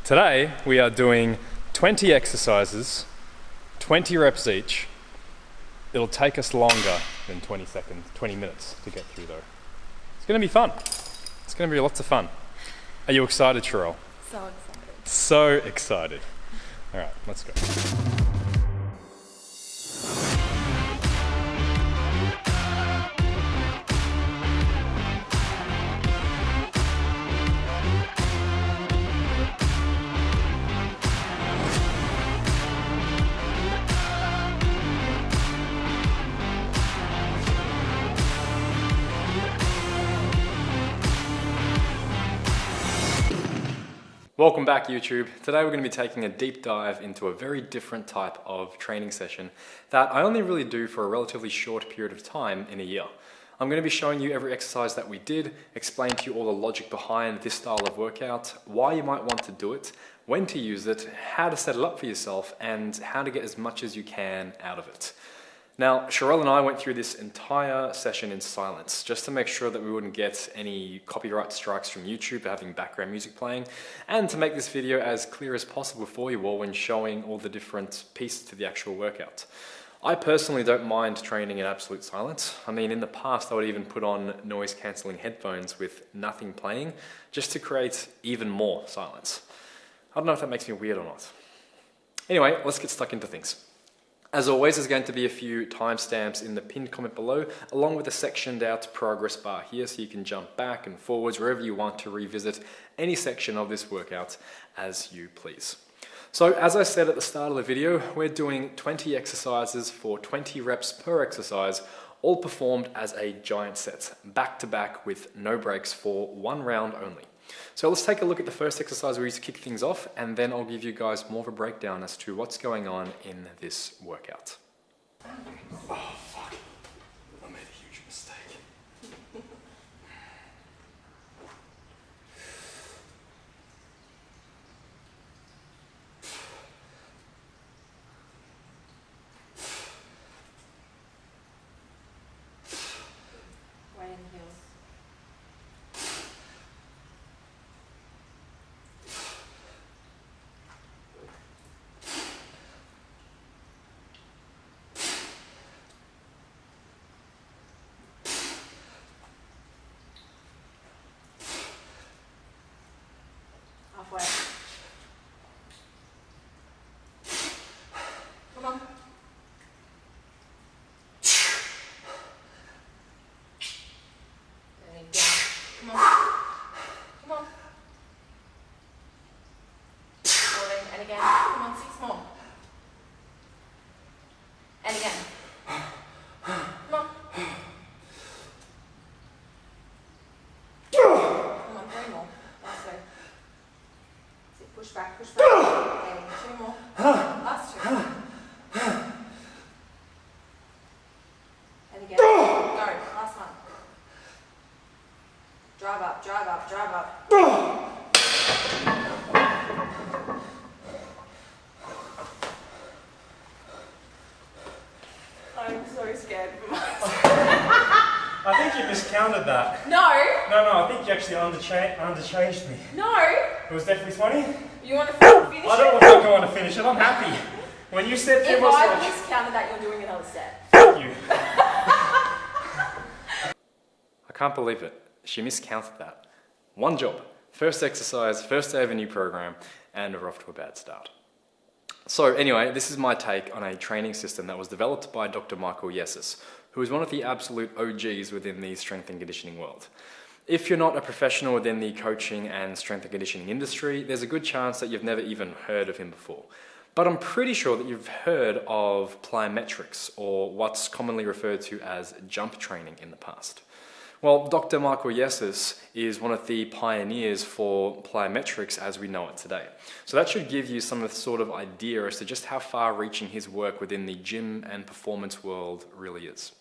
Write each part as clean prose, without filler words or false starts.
Today we are doing 20 exercises, 20 reps each. It'll take us longer than 20 minutes to get through though. It's going to be fun. It's going to be lots of fun. Are you excited, Sharelle? So excited. So excited. All right, let's go. Welcome back, YouTube. Today we're going to be taking a deep dive into a very different type of training session that I only really do for a relatively short period of time in a year. I'm going to be showing you every exercise that we did, explain to you all the logic behind this style of workout, why you might want to do it, when to use it, how to set it up for yourself, and how to get as much as you can out of it. Now, Sharelle and I went through this entire session in silence, just to make sure that we wouldn't get any copyright strikes from YouTube for having background music playing, and to make this video as clear as possible for you all when showing all the different pieces to the actual workout. I personally don't mind training in absolute silence. I mean, in the past, I would even put on noise-cancelling headphones with nothing playing, just to create even more silence. I don't know if that makes me weird or not. Anyway, let's get stuck into things. As always, there's going to be a few timestamps in the pinned comment below, along with a sectioned out progress bar here, so you can jump back and forwards wherever you want to revisit any section of this workout as you please. So as I said at the start of the video, we're doing 20 exercises for 20 reps per exercise, all performed as a giant set, back to back with no breaks for one round only. So let's take a look at the first exercise we use to kick things off, and then I'll give you guys more of a breakdown as to what's going on in this workout. Oh, fuck. I made a huge mistake. Right in the heels. Halfway. Come on. And down. Come on. Come on. 14. And again. Come on, 6 more. And again. Come on. Come on, 3 more. Last 2. Push back, push back. Okay, 2 more. Last 2. And again. Go. Last one. Drive up, drive up, drive up. I'm so scared for myself. I think you miscounted that. No! No, I think you actually underchanged me. No! It was definitely 20. You want to finish it? I don't think I want to finish it, I'm happy. When you said If it was I like... miscounted that, you're doing another set. You. I can't believe it. She miscounted that. One job. First exercise, first day of a new program, and we're off to a bad start. So anyway, this is my take on a training system that was developed by Dr. Uncle Eugene, who is one of the absolute OGs within the strength and conditioning world. If you're not a professional within the coaching and strength and conditioning industry, there's a good chance that you've never even heard of him before. But I'm pretty sure that you've heard of plyometrics, or what's commonly referred to as jump training in the past. Well, Dr. Uncle Eugene is one of the pioneers for plyometrics as we know it today. So that should give you some sort of idea as to just how far-reaching his work within the gym and performance world really is.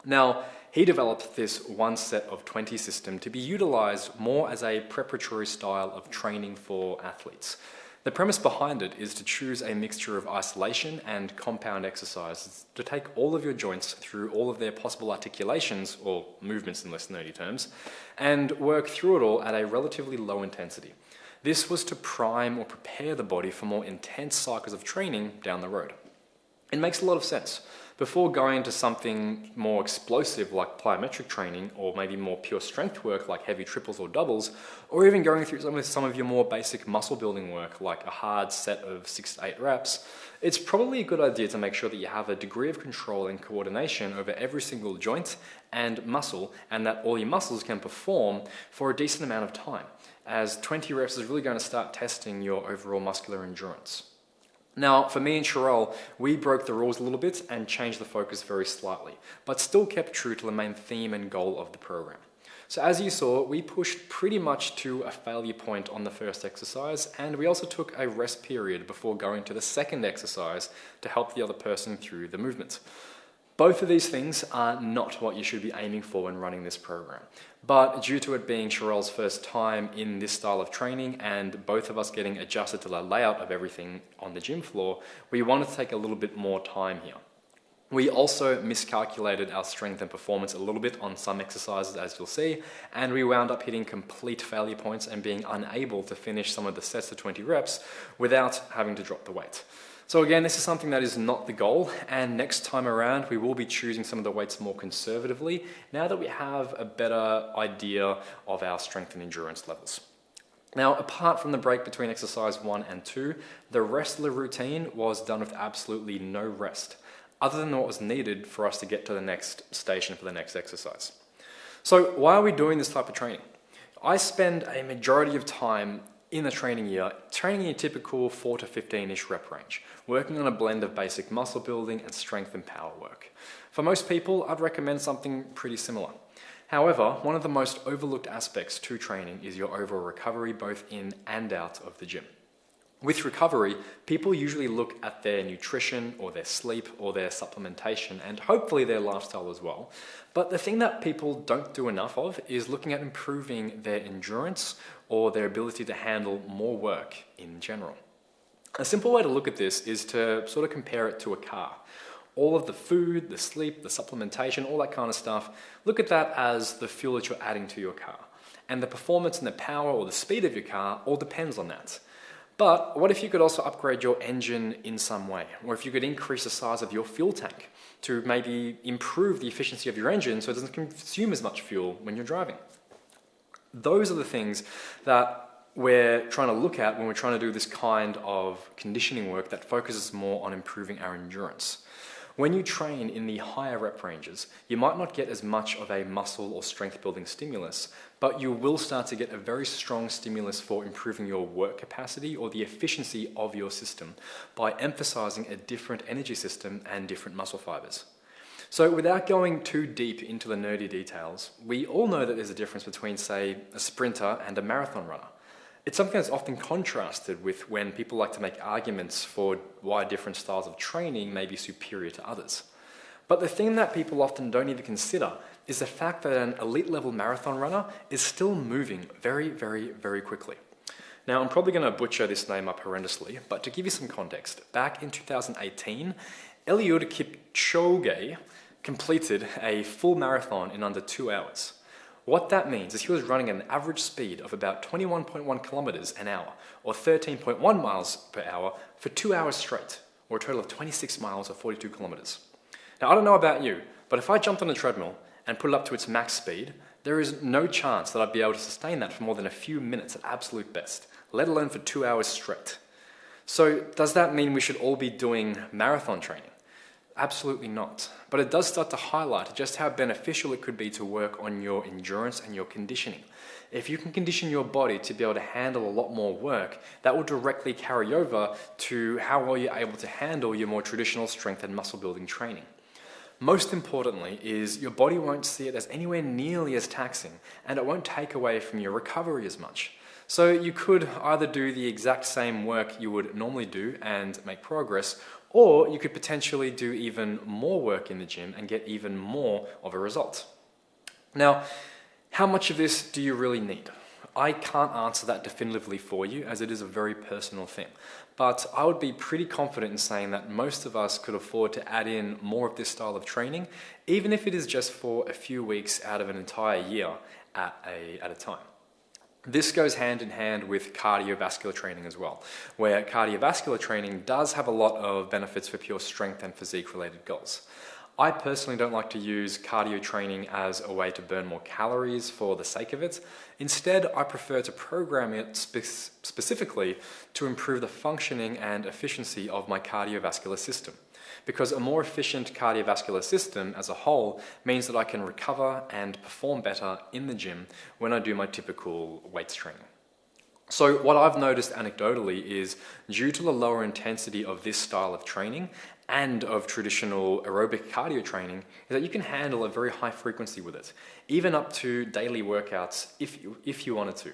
Now, he developed this one set of 20 system to be utilized more as a preparatory style of training for athletes. The premise behind it is to choose a mixture of isolation and compound exercises to take all of your joints through all of their possible articulations, or movements in less nerdy terms, and work through it all at a relatively low intensity. This was to prime or prepare the body for more intense cycles of training down the road. It makes a lot of sense. Before going into something more explosive like plyometric training, or maybe more pure strength work like heavy triples or doubles, or even going through some of your more basic muscle building work like a hard set of 6 to 8 reps, it's probably a good idea to make sure that you have a degree of control and coordination over every single joint and muscle, and that all your muscles can perform for a decent amount of time, as 20 reps is really going to start testing your overall muscular endurance. Now, for me and Sharelle, we broke the rules a little bit and changed the focus very slightly, but still kept true to the main theme and goal of the program. So as you saw, we pushed pretty much to a failure point on the first exercise, and we also took a rest period before going to the second exercise to help the other person through the movement. Both of these things are not what you should be aiming for when running this program. But due to it being Sharelle's first time in this style of training and both of us getting adjusted to the layout of everything on the gym floor, we wanted to take a little bit more time here. We also miscalculated our strength and performance a little bit on some exercises, as you'll see, and we wound up hitting complete failure points and being unable to finish some of the sets of 20 reps without having to drop the weight. So again, this is something that is not the goal, and next time around we will be choosing some of the weights more conservatively now that we have a better idea of our strength and endurance levels. Now, apart from the break between exercise 1 and 2, the rest of the routine was done with absolutely no rest, other than what was needed for us to get to the next station for the next exercise. So why are we doing this type of training? I spend a majority of time in the training year, training in a typical 4 to 15-ish rep range, working on a blend of basic muscle building and strength and power work. For most people, I'd recommend something pretty similar. However, one of the most overlooked aspects to training is your overall recovery, both in and out of the gym. With recovery, people usually look at their nutrition or their sleep or their supplementation and hopefully their lifestyle as well. But the thing that people don't do enough of is looking at improving their endurance or their ability to handle more work in general. A simple way to look at this is to sort of compare it to a car. All of the food, the sleep, the supplementation, all that kind of stuff, look at that as the fuel that you're adding to your car. And the performance and the power or the speed of your car all depends on that. But what if you could also upgrade your engine in some way? Or if you could increase the size of your fuel tank to maybe improve the efficiency of your engine so it doesn't consume as much fuel when you're driving? Those are the things that we're trying to look at when we're trying to do this kind of conditioning work that focuses more on improving our endurance. When you train in the higher rep ranges, you might not get as much of a muscle or strength building stimulus, but you will start to get a very strong stimulus for improving your work capacity or the efficiency of your system by emphasizing a different energy system and different muscle fibers. So without going too deep into the nerdy details, we all know that there's a difference between, say, a sprinter and a marathon runner. It's something that's often contrasted with when people like to make arguments for why different styles of training may be superior to others. But the thing that people often don't even consider is the fact that an elite level marathon runner is still moving very, very, very quickly. Now, I'm probably going to butcher this name up horrendously, but to give you some context, back in 2018, Eliud Kipchoge completed a full marathon in under 2 hours. What that means is he was running at an average speed of about 21.1 kilometers an hour, or 13.1 miles per hour, for 2 hours straight, or a total of 26 miles or 42 kilometers. Now, I don't know about you, but if I jumped on a treadmill and put it up to its max speed, there is no chance that I'd be able to sustain that for more than a few minutes at absolute best, let alone for 2 hours straight. So does that mean we should all be doing marathon training? Absolutely not. But it does start to highlight just how beneficial it could be to work on your endurance and your conditioning. If you can condition your body to be able to handle a lot more work, that will directly carry over to how well you're able to handle your more traditional strength and muscle building training. Most importantly is your body won't see it as anywhere nearly as taxing, and it won't take away from your recovery as much. So you could either do the exact same work you would normally do and make progress, or you could potentially do even more work in the gym and get even more of a result. Now, how much of this do you really need? I can't answer that definitively for you, as it is a very personal thing. But I would be pretty confident in saying that most of us could afford to add in more of this style of training, even if it is just for a few weeks out of an entire year at a time. This goes hand in hand with cardiovascular training as well, where cardiovascular training does have a lot of benefits for pure strength and physique related goals. I personally don't like to use cardio training as a way to burn more calories for the sake of it. Instead, I prefer to program it specifically to improve the functioning and efficiency of my cardiovascular system. Because a more efficient cardiovascular system as a whole means that I can recover and perform better in the gym when I do my typical weights training. So what I've noticed anecdotally is, due to the lower intensity of this style of training and of traditional aerobic cardio training, is that you can handle a very high frequency with it, even up to daily workouts if you wanted to,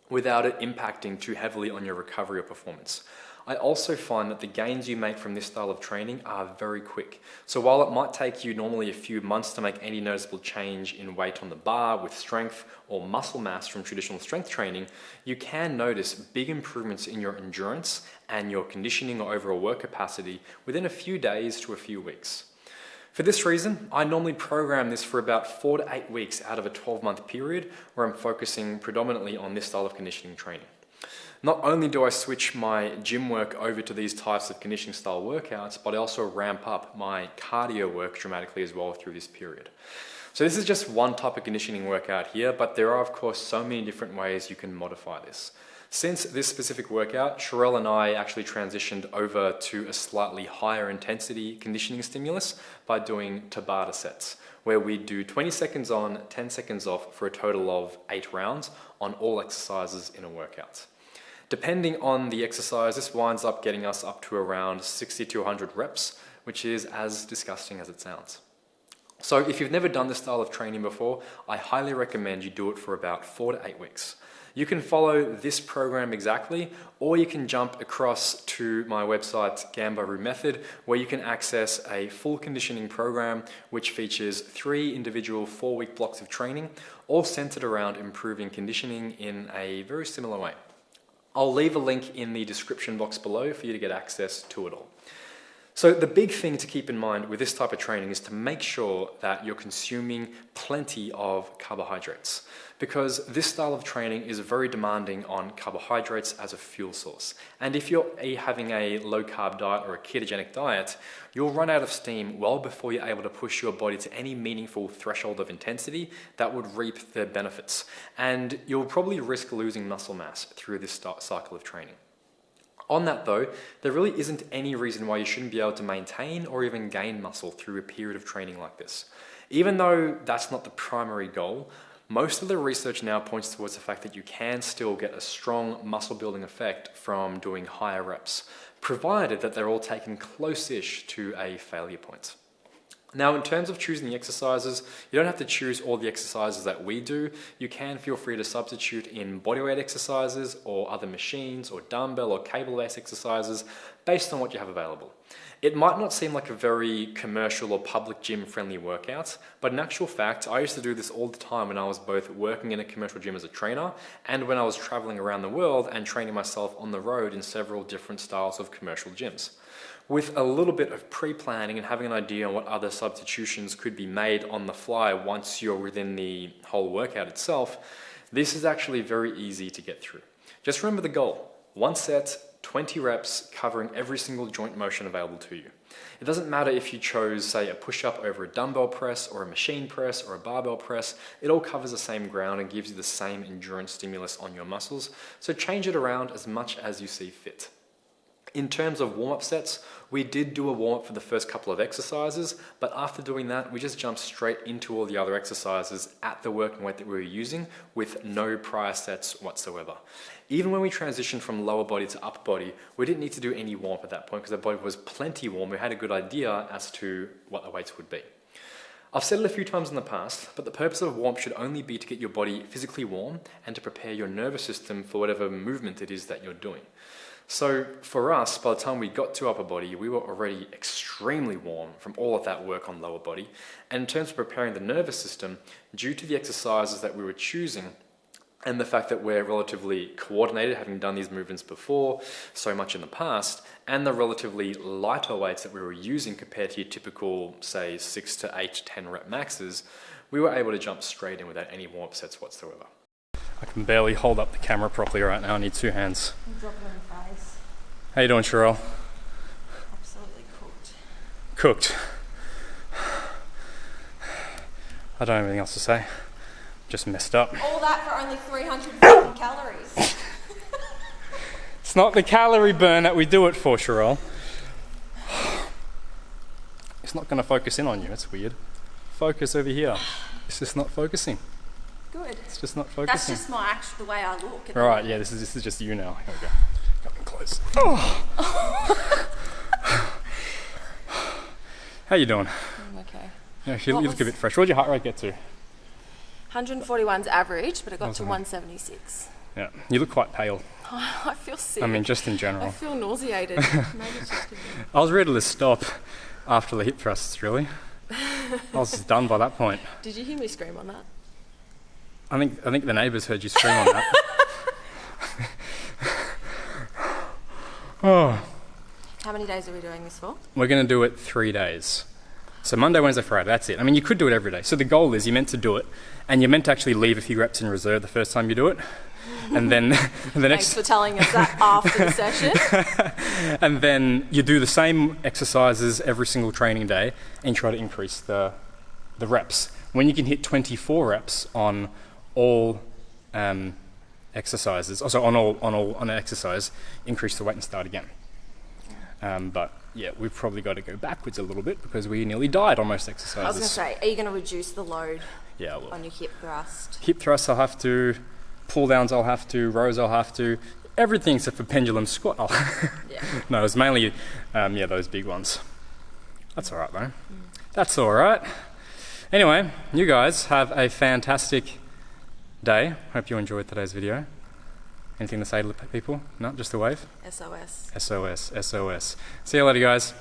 without it impacting too heavily on your recovery or performance. I also find that the gains you make from this style of training are very quick. So while it might take you normally a few months to make any noticeable change in weight on the bar with strength or muscle mass from traditional strength training, you can notice big improvements in your endurance and your conditioning or overall work capacity within a few days to a few weeks. For this reason, I normally program this for about 4 to 8 weeks out of a 12-month period where I'm focusing predominantly on this style of conditioning training. Not only do I switch my gym work over to these types of conditioning style workouts, but I also ramp up my cardio work dramatically as well through this period. So this is just one type of conditioning workout here, but there are of course so many different ways you can modify this. Since this specific workout, Sharelle and I actually transitioned over to a slightly higher intensity conditioning stimulus by doing Tabata sets, where we do 20 seconds on, 10 seconds off for a total of 8 rounds on all exercises in a workout. Depending on the exercise, this winds up getting us up to around 60 to 100 reps, which is as disgusting as it sounds. So if you've never done this style of training before, I highly recommend you do it for about 4 to 8 weeks. You can follow this program exactly, or you can jump across to my website, Ganbaru Method, where you can access a full conditioning program which features 3 individual 4-week blocks of training, all centered around improving conditioning in a very similar way. I'll leave a link in the description box below for you to get access to it all. So the big thing to keep in mind with this type of training is to make sure that you're consuming plenty of carbohydrates, because this style of training is very demanding on carbohydrates as a fuel source. And if you're having a low carb diet or a ketogenic diet, you'll run out of steam well before you're able to push your body to any meaningful threshold of intensity that would reap the benefits. And you'll probably risk losing muscle mass through this cycle of training. On that though, there really isn't any reason why you shouldn't be able to maintain or even gain muscle through a period of training like this. Even though that's not the primary goal, most of the research now points towards the fact that you can still get a strong muscle building effect from doing higher reps, provided that they're all taken close-ish to a failure point. Now, in terms of choosing the exercises, you don't have to choose all the exercises that we do. You can feel free to substitute in bodyweight exercises or other machines or dumbbell or cable-based exercises based on what you have available. It might not seem like a very commercial or public gym-friendly workout, but in actual fact, I used to do this all the time when I was both working in a commercial gym as a trainer and when I was traveling around the world and training myself on the road in several different styles of commercial gyms. With a little bit of pre-planning and having an idea on what other substitutions could be made on the fly once you're within the whole workout itself, this is actually very easy to get through. Just remember the goal: 1 set, 20 reps, covering every single joint motion available to you. It doesn't matter if you chose, say, a push-up over a dumbbell press or a machine press or a barbell press, it all covers the same ground and gives you the same endurance stimulus on your muscles, so change it around as much as you see fit. In terms of warm-up sets, we did do a warm-up for the first couple of exercises, but after doing that, we just jumped straight into all the other exercises at the working weight that we were using with no prior sets whatsoever. Even when we transitioned from lower body to upper body, we didn't need to do any warm-up at that point because the body was plenty warm. We had a good idea as to what the weights would be. I've said it a few times in the past, but the purpose of warm-up should only be to get your body physically warm and to prepare your nervous system for whatever movement it is that you're doing. So for us, by the time we got to upper body, we were already extremely warm from all of that work on lower body. And in terms of preparing the nervous system, due to the exercises that we were choosing and the fact that we're relatively coordinated, having done these movements before so much in the past, and the relatively lighter weights that we were using compared to your typical, say, 6 to 8 to 10 rep maxes, we were able to jump straight in without any warm-up sets whatsoever. I can barely hold up the camera properly right now. I need 2 hands. Drop it on your face. How you doing, Sharelle? Absolutely cooked. Cooked. I don't have anything else to say. Just messed up. All that for only 300 calories. It's not the calorie burn that we do it for, Sharelle. It's not going to focus in on you. It's weird. Focus over here. It's just not focusing. Good. It's just not focusing. That's just my actual, the way I look. All right, yeah, this is just you now. Here we go. Coming close. Oh. How you doing? I'm okay. Yeah, you look a bit fresh. What did your heart rate get to? 141's average, but it got to Awesome. 176. Yeah, you look quite pale. I feel sick. I mean, just in I general. feel nauseated. Maybe it's just I was ready to stop after the hip thrusts, really. I was just done by that point. Did you hear me scream on that? I think the neighbours heard you scream on that. Oh. How many days are we doing this for? We're going to do it 3 days. So Monday, Wednesday, Friday, that's it. I mean, you could do it every day. So the goal is you're meant to do it, and you're meant to actually leave a few reps in reserve the first time you do it. And then the next... Thanks for telling us that after the session. And then you do the same exercises every single training day and try to increase the reps. When you can hit 24 reps on all exercises, also on an exercise, increase the weight and start again. But yeah, we've probably got to go backwards a little bit because we nearly died on most exercises. I was going to say, are you going to reduce the load Yeah, well, on your hip thrust? hip thrusts I'll have to, pull downs I'll have to, rows I'll have to, everything except for pendulum squat I'll Yeah. No, it's mainly those big ones. That's all right though. That's all right. Anyway, you guys have a fantastic day. Hope you enjoyed today's video. Anything to say to people? No, just a wave? SOS. SOS, SOS. See you later, guys.